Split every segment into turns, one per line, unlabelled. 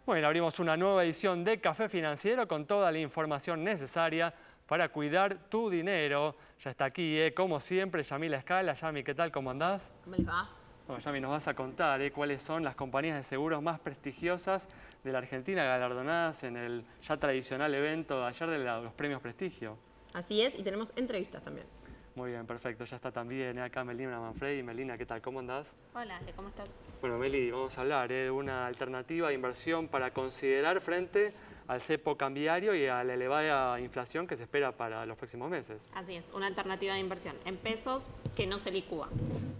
Bueno, abrimos una nueva edición de Café Financiero con toda la información necesaria para cuidar tu dinero. Ya está aquí, como siempre, Yamila Escala. Yami, ¿qué tal? ¿Cómo andás?
¿Cómo les va?
Bueno, Yami, nos vas a contar cuáles son las compañías de seguros más prestigiosas de la Argentina, galardonadas en el ya tradicional evento de ayer de los premios Prestigio.
Así es, y tenemos entrevistas también.
Muy bien, perfecto. Ya está también acá Melina Manfredi. Melina, ¿qué tal? ¿Cómo andás?
Hola, Ale, ¿cómo estás?
Bueno, Meli, vamos a hablar de una alternativa de inversión para considerar frente al cepo cambiario y a la elevada inflación que se espera para los próximos meses.
Así es, una alternativa de inversión en pesos que no se licúa.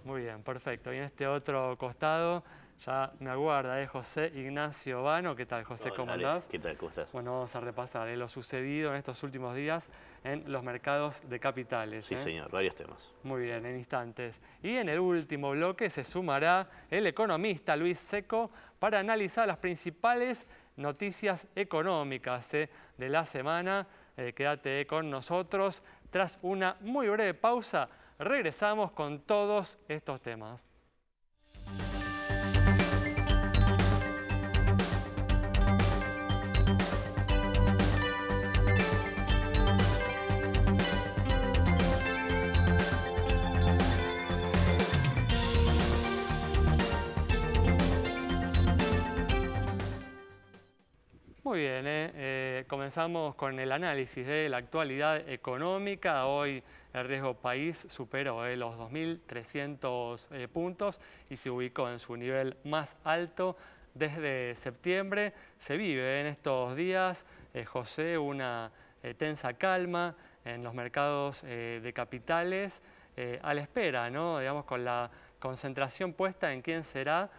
Muy bien, perfecto. Y en este otro costado ya me aguarda José Ignacio Vano. ¿Qué tal, José?
Hola,
¿Cómo
Ale.
andás?
¿Qué tal? ¿Cómo estás?
Bueno, vamos a repasar lo sucedido en estos últimos días en los mercados de capitales.
Sí, señor, varios temas.
Muy bien, en instantes. Y en el último bloque se sumará el economista Luis Seco para analizar las principales noticias económicas de la semana. Quédate con nosotros. Tras una muy breve pausa, regresamos con todos estos temas. Muy bien, comenzamos con el análisis de la actualidad económica. Hoy el riesgo país superó los 2.300 puntos y se ubicó en su nivel más alto desde septiembre. Se vive en estos días, José, una tensa calma en los mercados de capitales a la espera, ¿no? Digamos, con la concentración puesta en quién será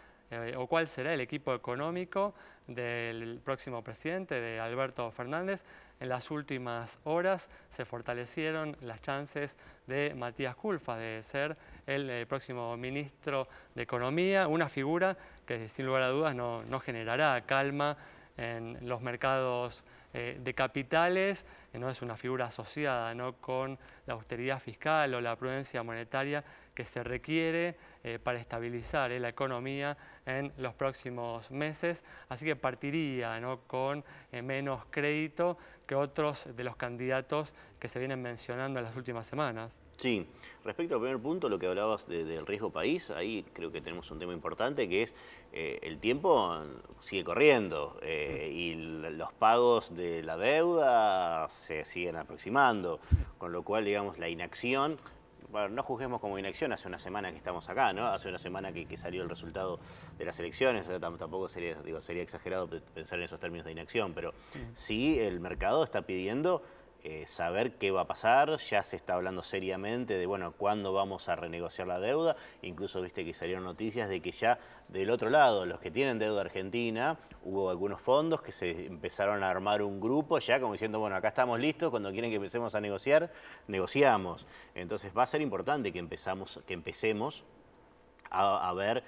o cuál será el equipo económico del próximo presidente, de Alberto Fernández. En las últimas horas se fortalecieron las chances de Matías Culfas de ser el próximo ministro de Economía, una figura que sin lugar a dudas no generará calma en los mercados de capitales, no es una figura asociada, ¿no?, con la austeridad fiscal o la prudencia monetaria que se requiere para estabilizar la economía en los próximos meses. Así que partiría, ¿no?, con menos crédito que otros de los candidatos que se vienen mencionando en las últimas semanas.
Sí, respecto al primer punto, lo que hablabas del riesgo país, ahí creo que tenemos un tema importante que es el tiempo sigue corriendo y los pagos de la deuda se siguen aproximando, con lo cual, digamos, la inacción, bueno, no juzguemos como inacción, hace una semana que estamos acá, ¿no? Hace una semana que salió el resultado de las elecciones, o sea, tampoco sería exagerado pensar en esos términos de inacción, pero sí el mercado está pidiendo saber qué va a pasar, ya se está hablando seriamente de, bueno, cuándo vamos a renegociar la deuda, incluso viste que salieron noticias de que ya del otro lado, los que tienen deuda argentina, hubo algunos fondos que se empezaron a armar un grupo ya como diciendo, bueno, acá estamos listos, cuando quieren que empecemos a negociar, negociamos. Entonces va a ser importante que empecemos a ver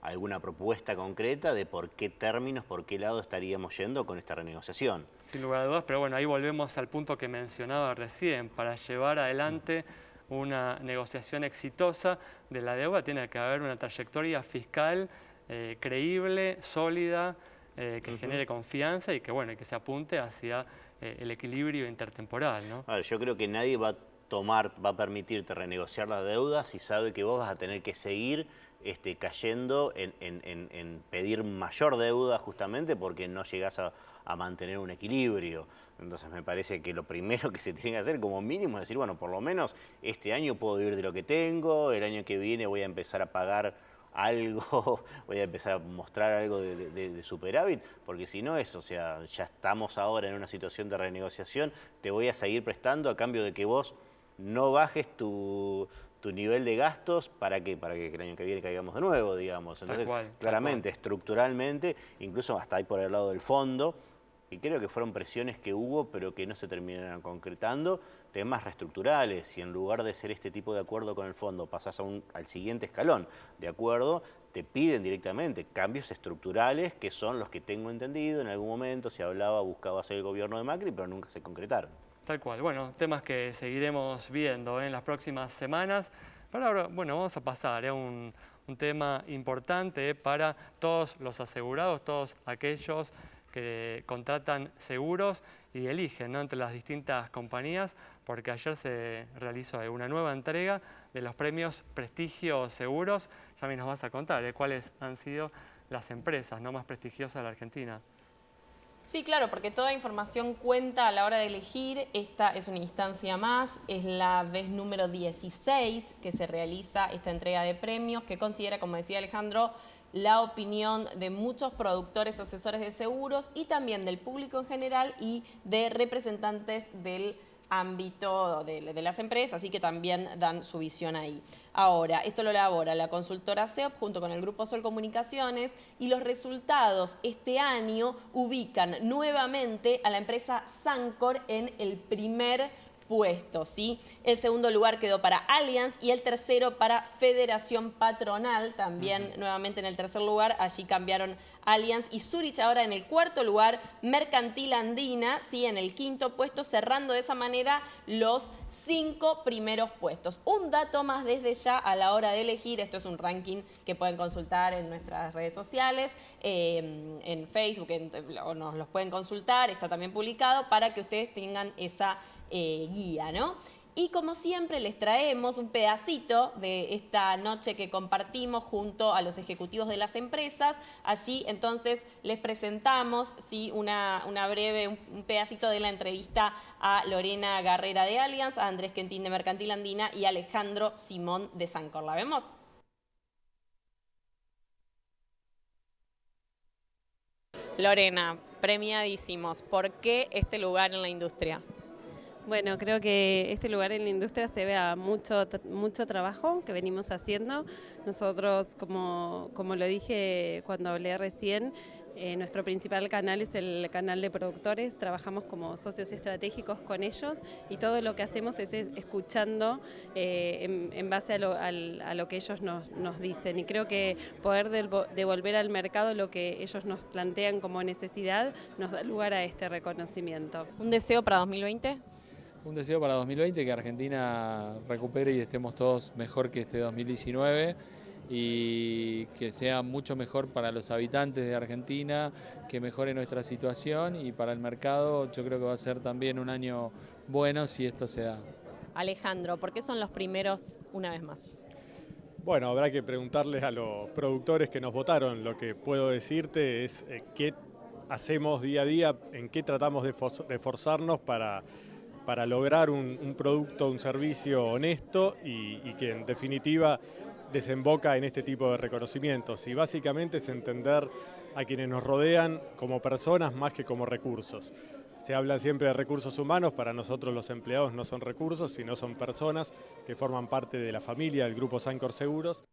alguna propuesta concreta de por qué términos, por qué lado estaríamos yendo con esta renegociación.
Sin lugar a dudas, pero bueno, ahí volvemos al punto que mencionaba recién. Para llevar adelante una negociación exitosa de la deuda tiene que haber una trayectoria fiscal creíble, sólida, que genere confianza y que, bueno, que se apunte hacia el equilibrio intertemporal, ¿no?
A ver, yo creo que nadie va a permitirte renegociar la deuda si sabe que vos vas a tener que seguir cayendo en pedir mayor deuda justamente porque no llegás a mantener un equilibrio. Entonces me parece que lo primero que se tiene que hacer como mínimo es decir, bueno, por lo menos este año puedo vivir de lo que tengo, el año que viene voy a empezar a pagar algo, voy a empezar a mostrar algo de superávit, porque si no es, o sea, ya estamos ahora en una situación de renegociación, te voy a seguir prestando a cambio de que vos no bajes tu nivel de gastos para que el año que viene caigamos de nuevo, digamos. Entonces, claramente, estructuralmente, incluso hasta ahí por el lado del fondo, y creo que fueron presiones que hubo, pero que no se terminaron concretando, temas reestructurales, y en lugar de ser este tipo de acuerdo con el fondo, pasás al siguiente escalón de acuerdo, te piden directamente cambios estructurales, que son los que tengo entendido, en algún momento se buscaba hacer el gobierno de Macri, pero nunca se concretaron.
Tal cual. Bueno, temas que seguiremos viendo en las próximas semanas. Pero ahora, bueno, vamos a pasar a un tema importante para todos los asegurados, todos aquellos que contratan seguros y eligen, ¿no?, entre las distintas compañías, porque ayer se realizó una nueva entrega de los premios Prestigio Seguros. Ya me nos vas a contar cuáles han sido las empresas, ¿no?, más prestigiosas de la Argentina.
Sí, claro, porque toda información cuenta a la hora de elegir. Esta es una instancia más, es la vez número 16 que se realiza esta entrega de premios, que considera, como decía Alejandro, la opinión de muchos productores, asesores de seguros y también del público en general y de representantes del ámbito de las empresas, así que también dan su visión ahí. Ahora, esto lo elabora la consultora CEOP junto con el Grupo Sol Comunicaciones y los resultados este año ubican nuevamente a la empresa Sancor en el primer puesto, ¿sí? El segundo lugar quedó para Allianz y el tercero para Federación Patronal, también nuevamente en el tercer lugar, allí cambiaron Allianz y Zurich ahora en el cuarto lugar, Mercantil Andina, ¿sí?, en el quinto puesto, cerrando de esa manera los 5 primeros puestos. Un dato más desde ya a la hora de elegir, esto es un ranking que pueden consultar en nuestras redes sociales, en Facebook, o nos los pueden consultar, está también publicado para que ustedes tengan esa guía, ¿no? Y como siempre les traemos un pedacito de esta noche que compartimos junto a los ejecutivos de las empresas. Allí entonces les presentamos, ¿sí?, un pedacito de la entrevista a Lorena Garrera de Allianz, a Andrés Quentín de Mercantil Andina y a Alejandro Simón de Sancor. ¿La vemos? Lorena, premiadísimos. ¿Por qué este lugar en la industria?
Bueno, creo que este lugar en la industria se ve a mucho trabajo que venimos haciendo. Nosotros, como lo dije cuando hablé recién, nuestro principal canal es el canal de productores. Trabajamos como socios estratégicos con ellos y todo lo que hacemos es escuchando en base a lo que ellos nos dicen. Y creo que poder devolver al mercado lo que ellos nos plantean como necesidad nos da lugar a este reconocimiento.
¿Un deseo para 2020?
Un deseo para 2020, que Argentina recupere y estemos todos mejor que este 2019 y que sea mucho mejor para los habitantes de Argentina, que mejore nuestra situación y para el mercado yo creo que va a ser también un año bueno si esto se da.
Alejandro, ¿por qué son los primeros una vez más?
Bueno, habrá que preguntarles a los productores que nos votaron. Lo que puedo decirte es qué hacemos día a día, en qué tratamos de esforzarnos para lograr un producto, un servicio honesto y que en definitiva desemboca en este tipo de reconocimientos. Y básicamente es entender a quienes nos rodean como personas más que como recursos. Se habla siempre de recursos humanos, para nosotros los empleados no son recursos, sino son personas que forman parte de la familia del Grupo Sancor Seguros.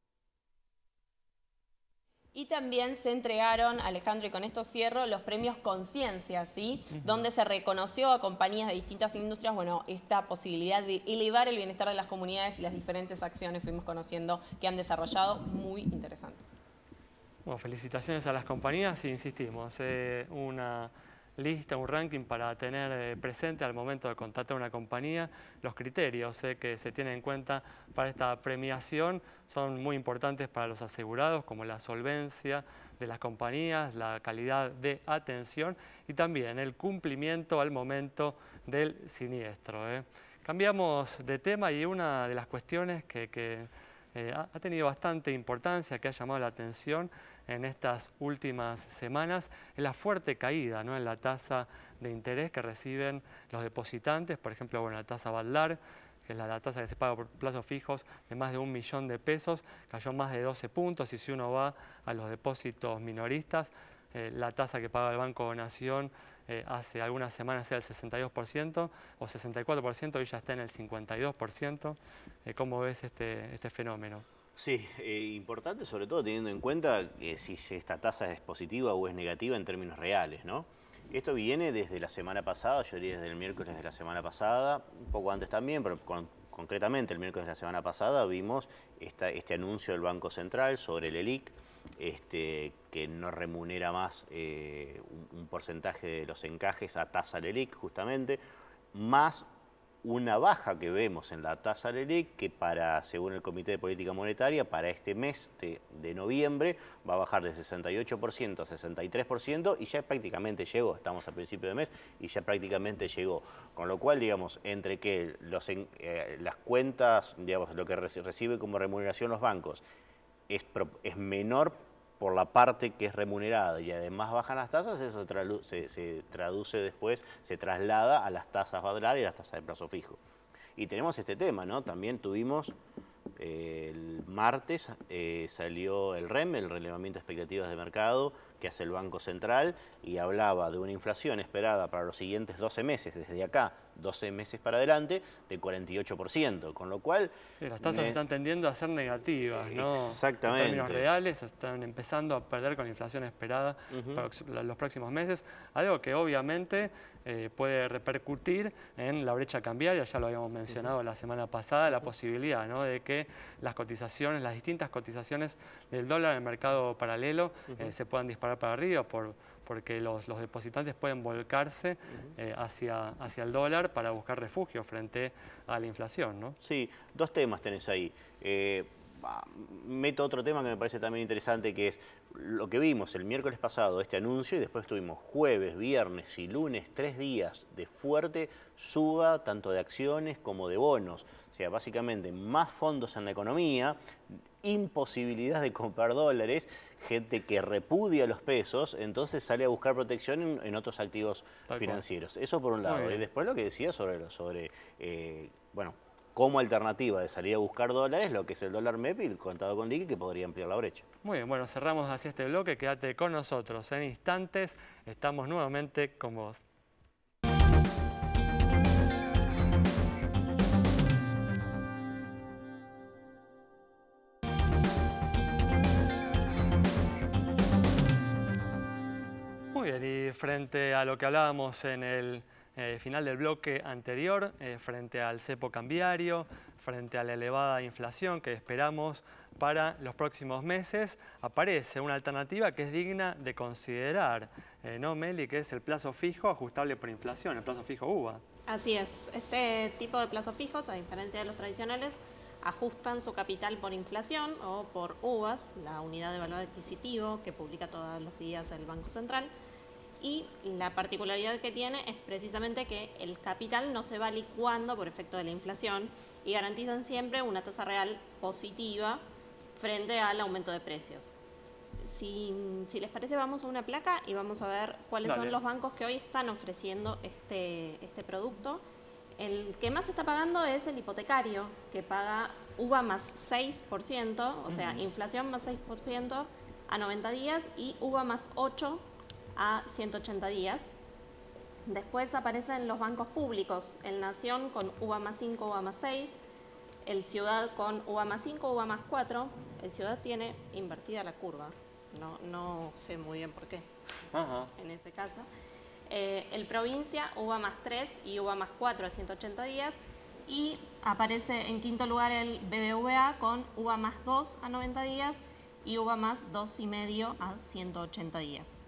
Y también se entregaron, Alejandro, y con esto cierro, los premios Conciencia, ¿sí? Donde se reconoció a compañías de distintas industrias, bueno, esta posibilidad de elevar el bienestar de las comunidades y las diferentes acciones fuimos conociendo que han desarrollado, muy interesante.
Bueno, felicitaciones a las compañías y insistimos, una lista, un ranking para tener presente al momento de contratar una compañía. Los criterios que se tienen en cuenta para esta premiación son muy importantes para los asegurados, como la solvencia de las compañías, la calidad de atención y también el cumplimiento al momento del siniestro. Cambiamos de tema y una de las cuestiones que ha tenido bastante importancia, que ha llamado la atención en estas últimas semanas, es la fuerte caída, ¿no?, en la tasa de interés que reciben los depositantes. Por ejemplo, bueno, la tasa Badlar, que es la tasa que se paga por plazos fijos de más de 1 millón de pesos, cayó más de 12 puntos. Y si uno va a los depósitos minoristas, la tasa que paga el Banco Nación hace algunas semanas era el 62% o 64%, hoy ya está en el 52%. ¿Cómo ves este fenómeno?
Sí, importante sobre todo teniendo en cuenta que si esta tasa es positiva o es negativa en términos reales, ¿no? Esto viene desde la semana pasada, yo diría desde el miércoles de la semana pasada, un poco antes también, pero concretamente el miércoles de la semana pasada vimos este anuncio del Banco Central sobre el ELIC, que no remunera más un porcentaje de los encajes a tasa del ELIC justamente, más una baja que vemos en la tasa LELIQ que según el Comité de Política Monetaria, para este mes de noviembre va a bajar de 68% a 63% y ya prácticamente llegó, estamos a principio de mes y ya prácticamente llegó. Con lo cual, digamos, entre que las cuentas, digamos, lo que recibe como remuneración los bancos es menor por la parte que es remunerada y además bajan las tasas, eso se traduce después, se traslada a las tasas dólar y a las tasas de plazo fijo. Y tenemos este tema, ¿no? También tuvimos, el martes salió el REM, el relevamiento de expectativas de mercado, que hace el Banco Central, y hablaba de una inflación esperada para los siguientes 12 meses, desde acá, 12 meses para adelante, de 48%, con lo cual...
Sí, las tasas están tendiendo a ser negativas, ¿no?
Exactamente.
En términos reales, están empezando a perder con la inflación esperada para los próximos meses, algo que obviamente puede repercutir en la brecha cambiaria, ya lo habíamos mencionado la semana pasada, la posibilidad, ¿no?, de que las cotizaciones, las distintas cotizaciones del dólar en el mercado paralelo se puedan disparar para arriba porque los depositantes pueden volcarse hacia el dólar para buscar refugio frente a la inflación, ¿no?
Sí, dos temas tenés ahí. Meto otro tema que me parece también interesante, que es lo que vimos el miércoles pasado, este anuncio, y después tuvimos jueves, viernes y lunes, 3 días de fuerte suba, tanto de acciones como de bonos. O sea, básicamente más fondos en la economía, imposibilidad de comprar dólares, gente que repudia los pesos, entonces sale a buscar protección en otros activos financieros. Eso por un lado. Y después lo que decía sobre bueno, como alternativa de salir a buscar dólares, lo que es el dólar MEP y el contado con liqui, que podría ampliar la brecha.
Muy bien, bueno, cerramos así este bloque. Quédate con nosotros. En instantes estamos nuevamente con vos. Muy bien, y frente a lo que hablábamos en el final del bloque anterior, frente al cepo cambiario, frente a la elevada inflación que esperamos para los próximos meses, aparece una alternativa que es digna de considerar, ¿no, Meli? Que es el plazo fijo ajustable por inflación, el plazo fijo UVA.
Así es. Este tipo de plazos fijos, a diferencia de los tradicionales, ajustan su capital por inflación o por UVAs, la unidad de valor adquisitivo que publica todos los días el Banco Central. Y la particularidad que tiene es precisamente que el capital no se va licuando por efecto de la inflación y garantizan siempre una tasa real positiva frente al aumento de precios. Si les parece, vamos a una placa y vamos a ver cuáles son los bancos que hoy están ofreciendo este producto. El que más está pagando es el hipotecario, que paga UVA más 6%, o sea, inflación más 6% a 90 días y UVA más 8% a 180 días. Después aparecen los bancos públicos, el Nación con UVA más 5, UVA más 6, el Ciudad con UVA más 5, UVA más 4. El Ciudad tiene invertida la curva, no sé muy bien por qué en ese caso. El Provincia, UVA más 3 y UVA más 4 a 180 días. Y aparece en quinto lugar el BBVA con UVA más 2 a 90 días y UVA más 2,5 a 180 días.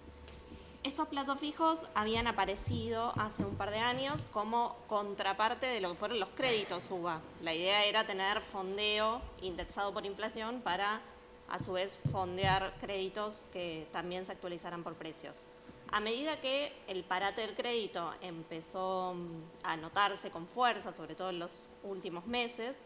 Estos plazos fijos habían aparecido hace un par de años como contraparte de lo que fueron los créditos UVA. La idea era tener fondeo indexado por inflación para, a su vez, fondear créditos que también se actualizaran por precios. A medida que el parate del crédito empezó a notarse con fuerza, sobre todo en los últimos meses,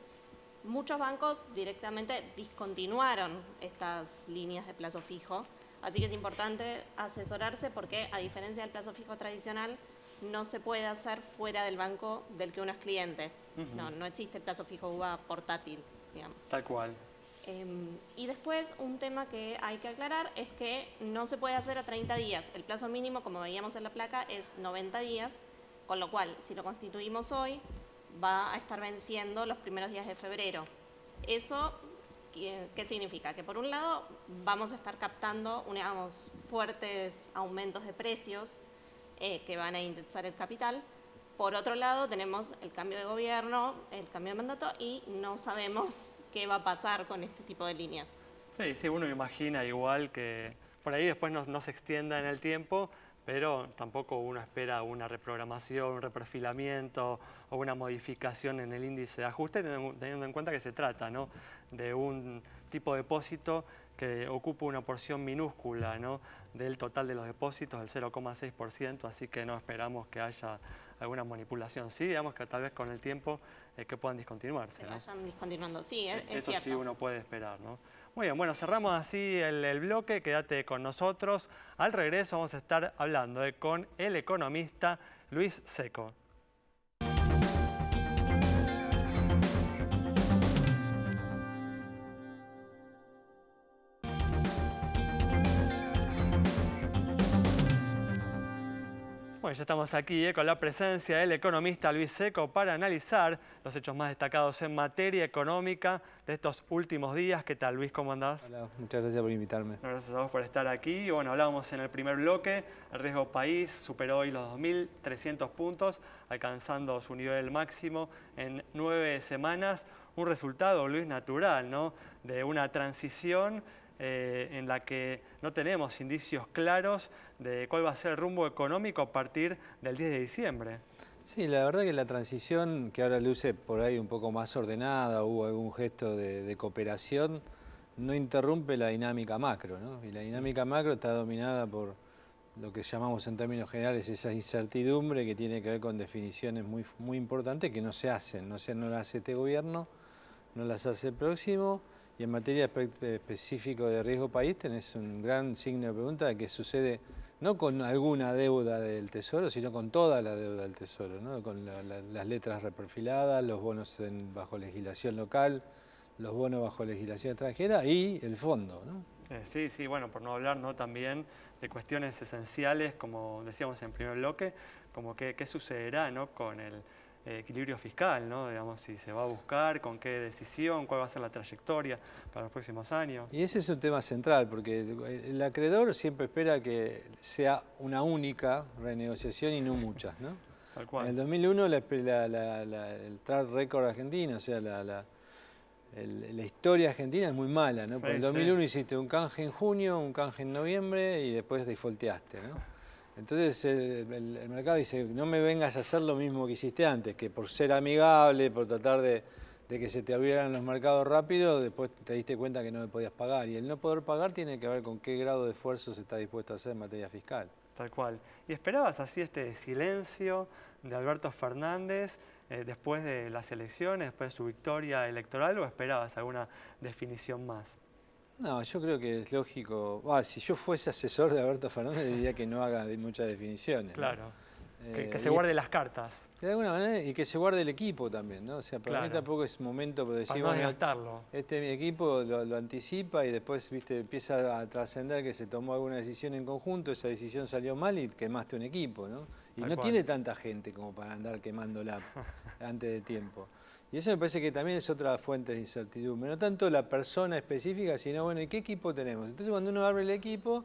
muchos bancos directamente discontinuaron estas líneas de plazo fijo. Así que es importante asesorarse porque, a diferencia del plazo fijo tradicional, no se puede hacer fuera del banco del que uno es cliente. No existe el plazo fijo UVA portátil, digamos.
Tal cual.
Y después, un tema que hay que aclarar es que no se puede hacer a 30 días. El plazo mínimo, como veíamos en la placa, es 90 días, con lo cual, si lo constituimos hoy, va a estar venciendo los primeros días de febrero. Eso... ¿Qué significa? Que por un lado vamos a estar captando unos fuertes aumentos de precios que van a indexar el capital. Por otro lado tenemos el cambio de gobierno, el cambio de mandato y no sabemos qué va a pasar con este tipo de líneas.
Sí, uno imagina igual que por ahí después no se extienda en el tiempo, pero tampoco uno espera una reprogramación, un reperfilamiento o una modificación en el índice de ajuste, teniendo en cuenta que se trata, ¿no?, de un tipo de depósito que ocupa una porción minúscula, ¿no?, del total de los depósitos, el 0,6%, así que no esperamos que haya alguna manipulación. Sí, digamos que tal vez con el tiempo que puedan discontinuarse,
Se
¿no?
vayan discontinuando, sí, es
Eso
cierto.
sí uno puede esperar, ¿no? Muy bien, bueno, cerramos así el bloque, quédate con nosotros. Al regreso vamos a estar hablando con el economista Luis Seco. Bueno, ya estamos aquí con la presencia del economista Luis Seco para analizar los hechos más destacados en materia económica de estos últimos días. ¿Qué tal, Luis? ¿Cómo andás?
Hola, muchas gracias por invitarme.
Gracias a vos por estar aquí. Y bueno, hablábamos en el primer bloque, el riesgo país superó hoy los 2.300 puntos, alcanzando su nivel máximo en 9 semanas. Un resultado, Luis, natural, ¿no?, de una transición en la que no tenemos indicios claros de cuál va a ser el rumbo económico a partir del 10 de diciembre.
Sí, la verdad que la transición que ahora luce por ahí un poco más ordenada, hubo algún gesto de cooperación, no interrumpe la dinámica macro, ¿no? Y la dinámica macro está dominada por lo que llamamos en términos generales esa incertidumbre que tiene que ver con definiciones muy importantes que no se hacen, no las hace este gobierno, no las hace el próximo. Y en materia específica de riesgo país tenés un gran signo de pregunta de qué sucede, no con alguna deuda del Tesoro, sino con toda la deuda del Tesoro, ¿no? Con las letras reperfiladas, los bonos bajo legislación local, los bonos bajo legislación extranjera y el fondo, ¿no?
Sí, bueno, por no hablar, ¿no?, también de cuestiones esenciales, como decíamos en primer bloque, como qué sucederá, ¿no?, con el equilibrio fiscal, ¿no?, digamos, si se va a buscar, con qué decisión, cuál va a ser la trayectoria para los próximos años.
Y ese es un tema central, porque el acreedor siempre espera que sea una única renegociación y no muchas, ¿no?
Tal cual.
En el 2001 el track record argentino, o sea, la historia argentina es muy mala, ¿no? Porque en el 2001 hiciste un canje en junio, un canje en noviembre y después defaulteaste, ¿no? Entonces el mercado dice, no me vengas a hacer lo mismo que hiciste antes, que por ser amigable, por tratar de que se te abrieran los mercados rápido, después te diste cuenta que no me podías pagar. Y el no poder pagar tiene que ver con qué grado de esfuerzo se está dispuesto a hacer en materia fiscal.
Tal cual. ¿Y esperabas así este silencio de Alberto Fernández después de las elecciones, después de su victoria electoral, o esperabas alguna definición más?
No, yo creo que es lógico. Si yo fuese asesor de Alberto Fernández, diría que no haga muchas definiciones,
claro,
¿no?
Que se guarde las cartas.
De alguna manera, y que se guarde el equipo también, ¿no? O sea, para mí tampoco es momento de decir,
para no adelantarlo.
Mi equipo lo anticipa y después, viste, empieza a trascender que se tomó alguna decisión en conjunto, esa decisión salió mal y quemaste un equipo, ¿no? Y no tiene tanta gente como para andar quemándola antes de tiempo. Y eso me parece que también es otra fuente de incertidumbre. No tanto la persona específica, sino, bueno, ¿y qué equipo tenemos? Entonces, cuando uno abre el equipo,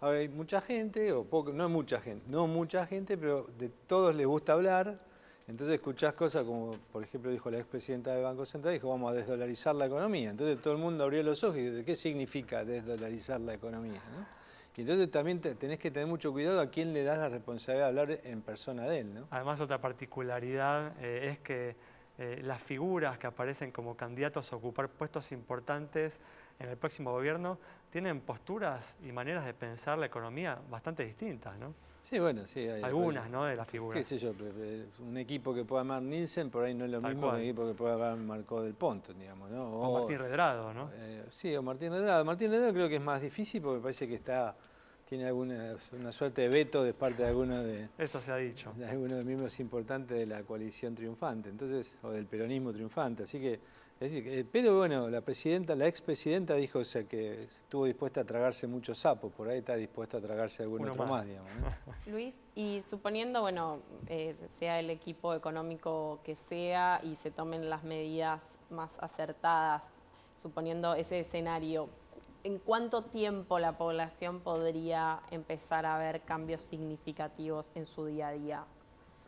hay mucha gente, o poco, no mucha gente, pero de todos les gusta hablar. Entonces escuchás cosas como, por ejemplo, dijo la expresidenta del Banco Central, dijo, vamos a desdolarizar la economía. Entonces todo el mundo abrió los ojos y dice, ¿qué significa desdolarizar la economía, ¿no? Y entonces también tenés que tener mucho cuidado a quién le das la responsabilidad de hablar en persona de él, ¿no?
Además, otra particularidad es que las figuras que aparecen como candidatos a ocupar puestos importantes en el próximo gobierno tienen posturas y maneras de pensar la economía bastante distintas, ¿no?
Sí, bueno, sí. Hay
algunas, ¿no?, de las figuras.
Qué sé yo, un equipo que pueda armar Nielsen por ahí no es lo mismo que un equipo que pueda armar Marcó del Ponto, digamos, ¿no?
O Martín Redrado, ¿no?
Sí, o Martín Redrado. Martín Redrado creo que es más difícil porque me parece que tiene una suerte de veto de parte de algunos
Eso se ha dicho.
De algunos de los miembros importantes de la coalición triunfante, entonces, o del peronismo triunfante. Así que, pero bueno, la expresidenta dijo, o sea, que estuvo dispuesta a tragarse muchos sapos, por ahí está dispuesta a tragarse algún otro más, digamos, ¿no?
Luis, y suponiendo, bueno, sea el equipo económico que sea y se tomen las medidas más acertadas, suponiendo ese escenario, ¿en cuánto tiempo la población podría empezar a ver cambios significativos en su día a día?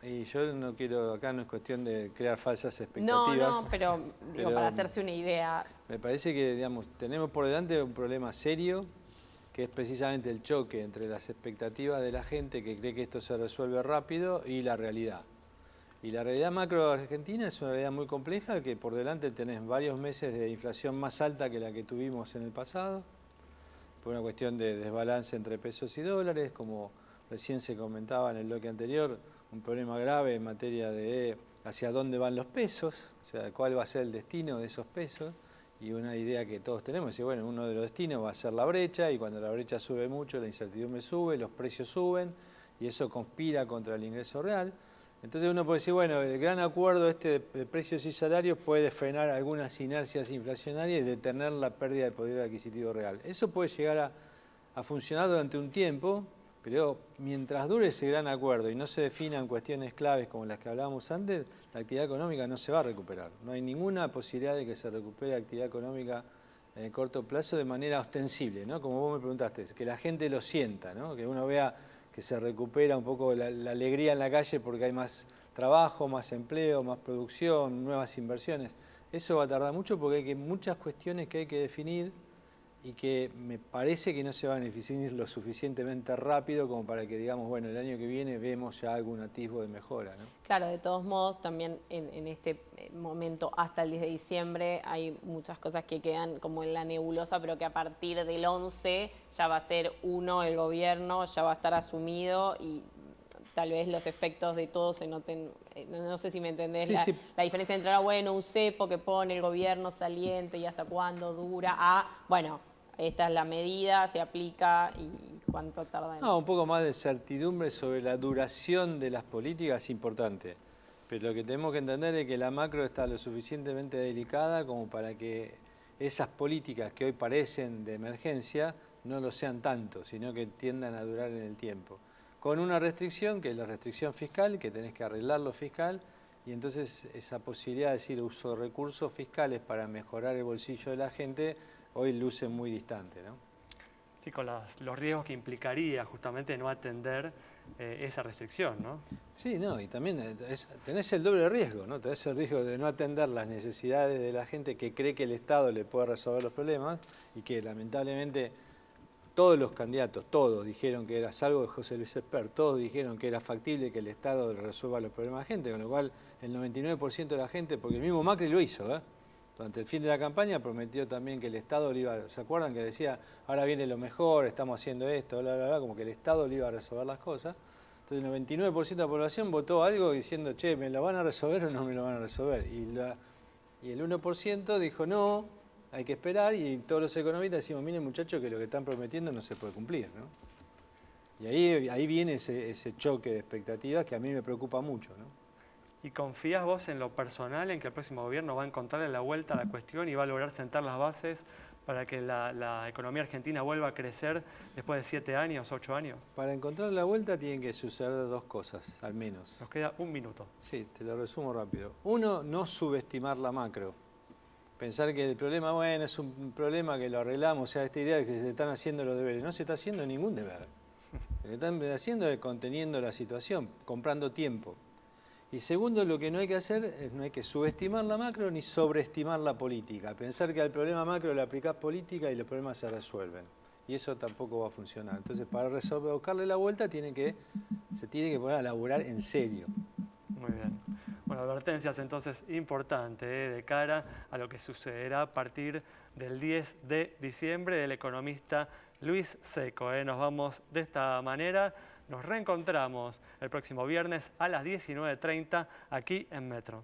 Y yo no quiero, acá no es cuestión de crear falsas expectativas.
No, pero digo, para hacerse una idea.
Me parece que, digamos, tenemos por delante un problema serio, que es precisamente el choque entre las expectativas de la gente que cree que esto se resuelve rápido y la realidad. Y la realidad macro argentina es una realidad muy compleja, que por delante tenés varios meses de inflación más alta que la que tuvimos en el pasado, por una cuestión de desbalance entre pesos y dólares, como recién se comentaba en el bloque anterior, un problema grave en materia de hacia dónde van los pesos, o sea, cuál va a ser el destino de esos pesos, y una idea que todos tenemos, es bueno, uno de los destinos va a ser la brecha, y cuando la brecha sube mucho, la incertidumbre sube, los precios suben, y eso conspira contra el ingreso real. Entonces uno puede decir, bueno, el gran acuerdo de precios y salarios puede frenar algunas inercias inflacionarias y detener la pérdida de poder adquisitivo real. Eso puede llegar a funcionar durante un tiempo, pero mientras dure ese gran acuerdo y no se definan cuestiones claves como las que hablábamos antes, la actividad económica no se va a recuperar. No hay ninguna posibilidad de que se recupere la actividad económica en el corto plazo de manera ostensible, ¿no? Como vos me preguntaste, que la gente lo sienta, ¿no? Que uno vea que se recupera un poco la alegría en la calle porque hay más trabajo, más empleo, más producción, nuevas inversiones. Eso va a tardar mucho porque hay muchas cuestiones que hay que definir y que me parece que no se van a definir lo suficientemente rápido como para que digamos, bueno, el año que viene vemos ya algún atisbo de mejora, ¿no?
Claro, de todos modos, también en este momento hasta el 10 de diciembre hay muchas cosas que quedan como en la nebulosa, pero que a partir del 11 ya va a ser el gobierno, ya va a estar asumido y tal vez los efectos de todo se noten, no sé si me entendés,
Sí,
la diferencia entre, un cepo que pone el gobierno saliente y hasta cuándo dura, bueno, esta es la medida, se aplica y cuánto tarda en...
No, un poco más de certidumbre sobre la duración de las políticas es importante. Pero lo que tenemos que entender es que la macro está lo suficientemente delicada como para que esas políticas que hoy parecen de emergencia no lo sean tanto, sino que tiendan a durar en el tiempo. Con una restricción, que es la restricción fiscal, que tenés que arreglar lo fiscal, y entonces esa posibilidad de decir uso de recursos fiscales para mejorar el bolsillo de la gente hoy luce muy distante, ¿no?
Sí, con los riesgos que implicaría justamente no atender esa restricción, ¿no?
Sí, no, y también tenés el doble riesgo, ¿no? Tenés el riesgo de no atender las necesidades de la gente que cree que el Estado le puede resolver los problemas y que lamentablemente todos los candidatos, todos dijeron que era, salvo de José Luis Espert, todos dijeron que era factible que el Estado resuelva los problemas de la gente, con lo cual el 99% de la gente, porque el mismo Macri lo hizo, durante el fin de la campaña prometió también que el Estado le iba, ¿se acuerdan que decía, ahora viene lo mejor, estamos haciendo esto, bla, bla, bla, como que el Estado le iba a resolver las cosas? Entonces el 99% de la población votó algo diciendo, che, ¿me lo van a resolver o no me lo van a resolver? Y el 1% dijo, no, hay que esperar, y todos los economistas decimos, miren muchachos, que lo que están prometiendo no se puede cumplir, ¿no? Y ahí viene ese choque de expectativas que a mí me preocupa mucho, ¿no?
¿Y confías vos en lo personal, en que el próximo gobierno va a encontrarle la vuelta a la cuestión y va a lograr sentar las bases para que la economía argentina vuelva a crecer después de 7 años, 8 años?
Para encontrar la vuelta tienen que suceder dos cosas, al menos.
Nos queda un minuto.
Sí, te lo resumo rápido. Uno, no subestimar la macro. Pensar que el problema, bueno, es un problema que lo arreglamos, o sea, esta idea de que se están haciendo los deberes. No se está haciendo ningún deber. Lo que están haciendo es conteniendo la situación, comprando tiempo. Y segundo, lo que no hay que hacer es no hay que subestimar la macro ni sobreestimar la política. Pensar que al problema macro le aplicás política y los problemas se resuelven. Y eso tampoco va a funcionar. Entonces, para buscarle la vuelta, se tiene que poner a laburar en serio.
Muy bien. Bueno, advertencias entonces importantes de cara a lo que sucederá a partir del 10 de diciembre del economista Luis Seco. Nos vamos de esta manera. Nos reencontramos el próximo viernes a las 19:30 aquí en Metro.